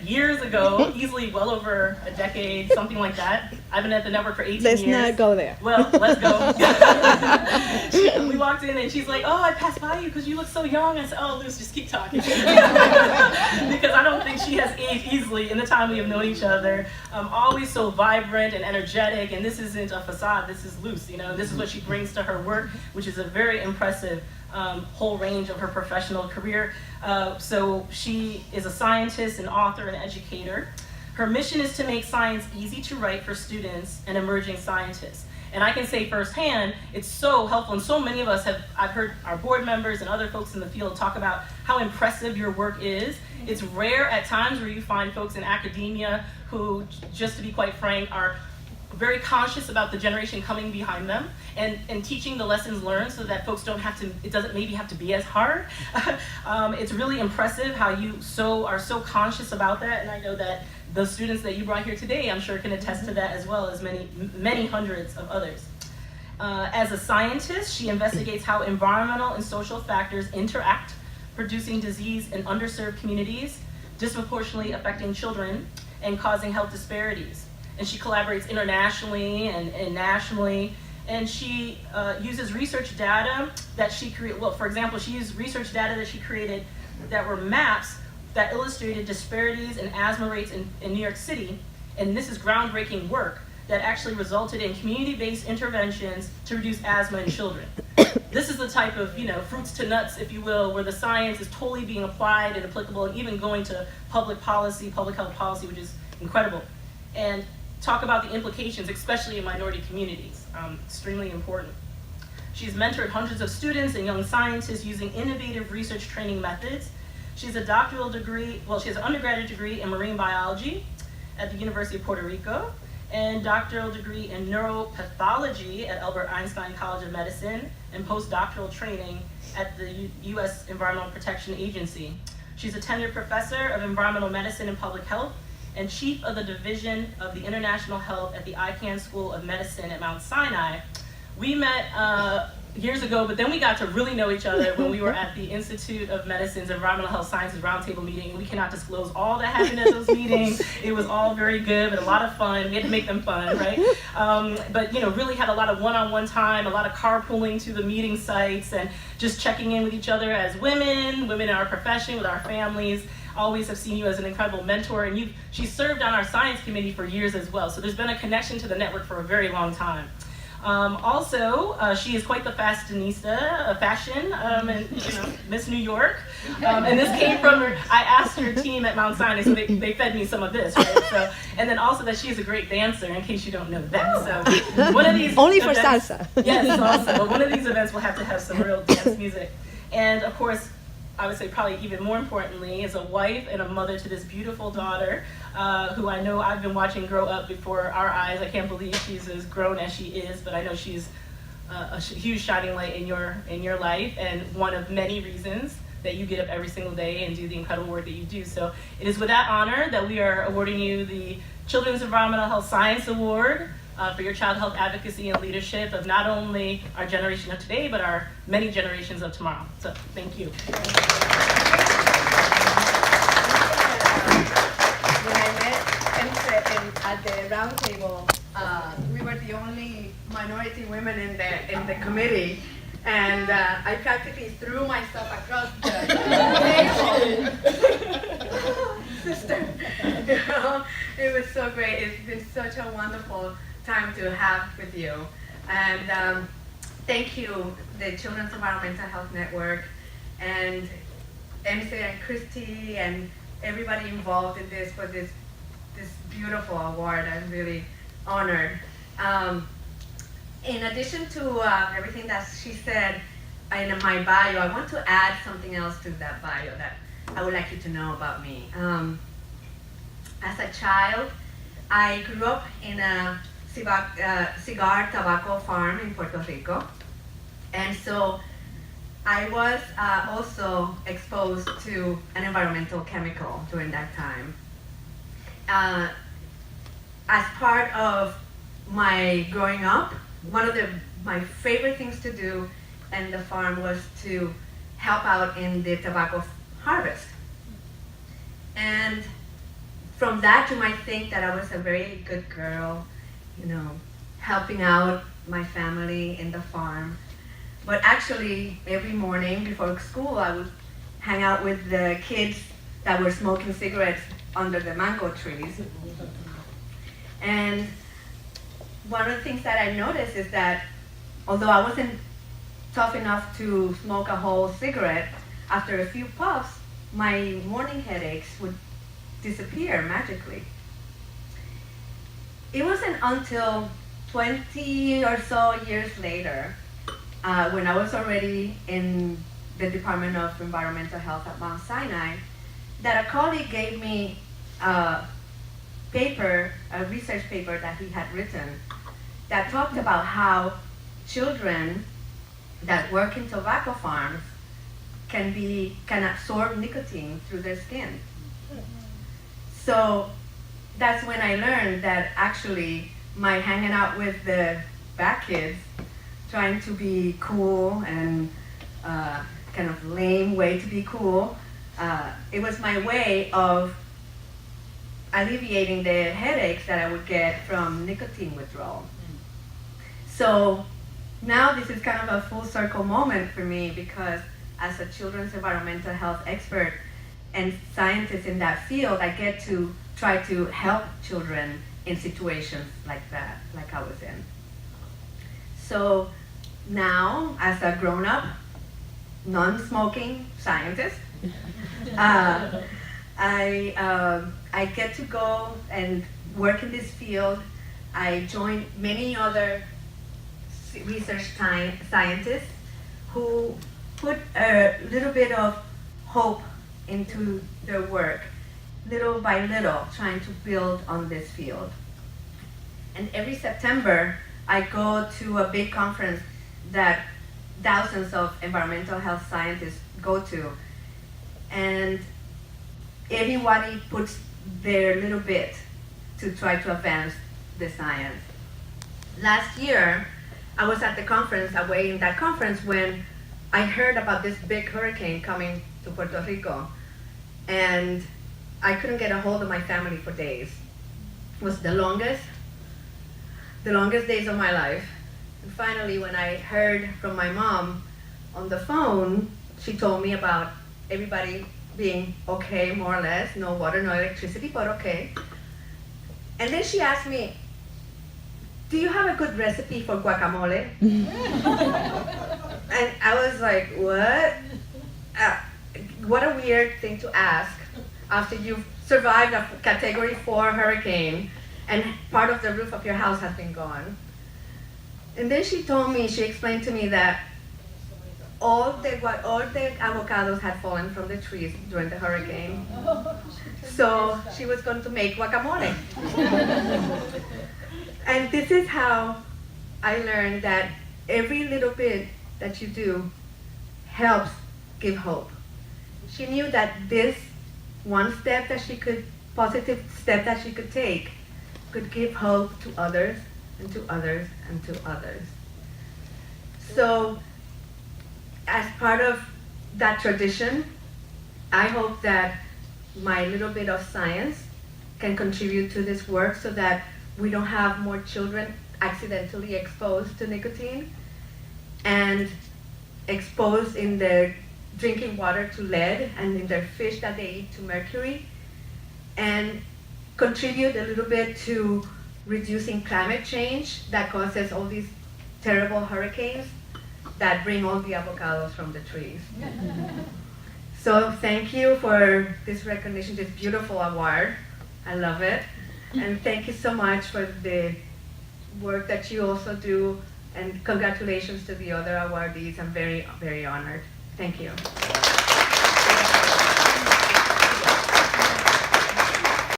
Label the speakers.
Speaker 1: years ago, easily well over a decade, something like that. I've been at the network for 18
Speaker 2: Let's
Speaker 1: years.
Speaker 2: not go there.
Speaker 1: Well, let's go. We walked in and she's like, oh, I passed by you because you look so young. I said, oh, Luce, just keep talking. Because I don't think she has aged easily in the time we have known each other. Always so vibrant and energetic, and this isn't a facade, this is Luce, you know, this is what she brings to her work, which is a very impressive whole range of her professional career. So she is a scientist, an author, and educator. Her mission is to make science easy to write for students and emerging scientists. And I can say firsthand, it's so helpful, and so many of us I've heard our board members and other folks in the field talk about how impressive your work is. It's rare at times where you find folks in academia who, just to be quite frank, are very conscious about the generation coming behind them and teaching the lessons learned so that folks don't have to, it doesn't maybe have to be as hard. It's really impressive how you are so conscious about that, and I know that the students that you brought here today, I'm sure, can attest to that, as well as many hundreds of others. As a scientist, she investigates how environmental and social factors interact, producing disease in underserved communities, disproportionately affecting children, and causing health disparities. And she collaborates internationally and nationally, and she uses research data that she created. Well, for example, she used research data that she created that were maps that illustrated disparities in asthma rates in New York City, and this is groundbreaking work that actually resulted in community-based interventions to reduce asthma in children. This is the type of, you know, fruits to nuts, if you will, where the science is totally being applied and applicable, and even going to public policy, public health policy, which is incredible. And talk about the implications, especially in minority communities, extremely important. She's mentored hundreds of students and young scientists using innovative research training methods. She has a doctoral degree, well, she has an undergraduate degree in marine biology at the University of Puerto Rico, and doctoral degree in neuropathology at Albert Einstein College of Medicine, and postdoctoral training at the U.S. Environmental Protection Agency. She's a tenured professor of environmental medicine and public health, and chief of the Division of the International Health at the Icahn School of Medicine at Mount Sinai. We met years ago, but then we got to really know each other when we were at the Institute of Medicine's Environmental Health Sciences Roundtable meeting, and we cannot disclose all that happened at those meetings. It was all very good, but a lot of fun. We had to make them fun, right? But you know, really had a lot of one-on-one time, a lot of carpooling to the meeting sites, and just checking in with each other as women in our profession, with our families. Always have seen you as an incredible mentor, and she served on our science committee for years as well, so there's been a connection to the network for a very long time. Also, she is quite the fashionista of fashion, and you know, Miss New York. And this came from her. I asked her team at Mount Sinai, so they fed me some of this, right? So, and then also that she is a great dancer, in case you don't know that. So one of these
Speaker 2: only
Speaker 1: events,
Speaker 2: for salsa.
Speaker 1: Yes, also. But one of these events will have to have some real dance music, and of course, I would say probably even more importantly, is a wife and a mother to this beautiful daughter, who I know I've been watching grow up before our eyes. I can't believe she's as grown as she is, but I know she's a huge shining light in your life, and one of many reasons that you get up every single day and do the incredible work that you do. So it is with that honor that we are awarding you the Children's Environmental Health Science Award for your child health advocacy and leadership of not only our generation of today, but our many generations of tomorrow. So thank you.
Speaker 3: When I met Nse at the round table, we were the only minority women in the committee, and I practically threw myself across the table. Sister, you know, it was so great. It's been such a wonderful time to have with you, and thank you, the Children's Environmental Health Network, and Nse and Christy and everybody involved in this for this beautiful award. I'm really honored. In addition to everything that she said in my bio, I want to add something else to that bio that I would like you to know about me. As a child, I grew up in a cigar tobacco farm in Puerto Rico, and so I was also exposed to an environmental chemical during that time. As part of my growing up, one of my favorite things to do in the farm was to help out in the tobacco harvest. And from that, you might think that I was a very good girl, helping out my family in the farm. But actually, every morning before school, I would hang out with the kids that were smoking cigarettes under the mango trees. And one of the things that I noticed is that although I wasn't tough enough to smoke a whole cigarette, after a few puffs, my morning headaches would disappear magically. It wasn't until 20 or so years later, when I was already in the Department of Environmental Health at Mount Sinai, that a colleague gave me a research paper that he had written that talked about how children that work in tobacco farms can absorb nicotine through their skin. So that's when I learned that actually my hanging out with the bad kids, trying to be cool and kind of lame way to be cool, it was my way of alleviating the headaches that I would get from nicotine withdrawal. So now this is kind of a full circle moment for me, because as a children's environmental health expert and scientist in that field, I get to try to help children in situations like that, like I was in. So now, as a grown-up, non-smoking scientist, I get to go and work in this field. I join many other research scientists who put a little bit of hope into their work, little by little, trying to build on this field. And every September, I go to a big conference that thousands of environmental health scientists go to. And everybody puts their little bit to try to advance the science. Last year, I was at the conference, away in that conference, when I heard about this big hurricane coming to Puerto Rico. And I couldn't get a hold of my family for days. It was the longest days of my life. And finally, when I heard from my mom on the phone, she told me about everybody being okay, more or less, no water, no electricity, but okay. And then she asked me, "Do you have a good recipe for guacamole?" And I was like, what? What a weird thing to ask after you've survived a Category 4 hurricane and part of the roof of your house has been gone. And then she explained to me that all the avocados had fallen from the trees during the hurricane. So she was going to make guacamole. And this is how I learned that every little bit that you do helps give hope. She knew that this one step that she could, positive step that she could take, could give hope to others and to others and to others. So as part of that tradition, I hope that my little bit of science can contribute to this work so that we don't have more children accidentally exposed to nicotine and exposed in their drinking water to lead and in their fish that they eat to mercury, and contribute a little bit to reducing climate change that causes all these terrible hurricanes that bring all the avocados from the trees. So thank you for this recognition, this beautiful award. I love it. And thank you so much for the work that you also do, and congratulations to the other awardees. I'm very, very honored. Thank you.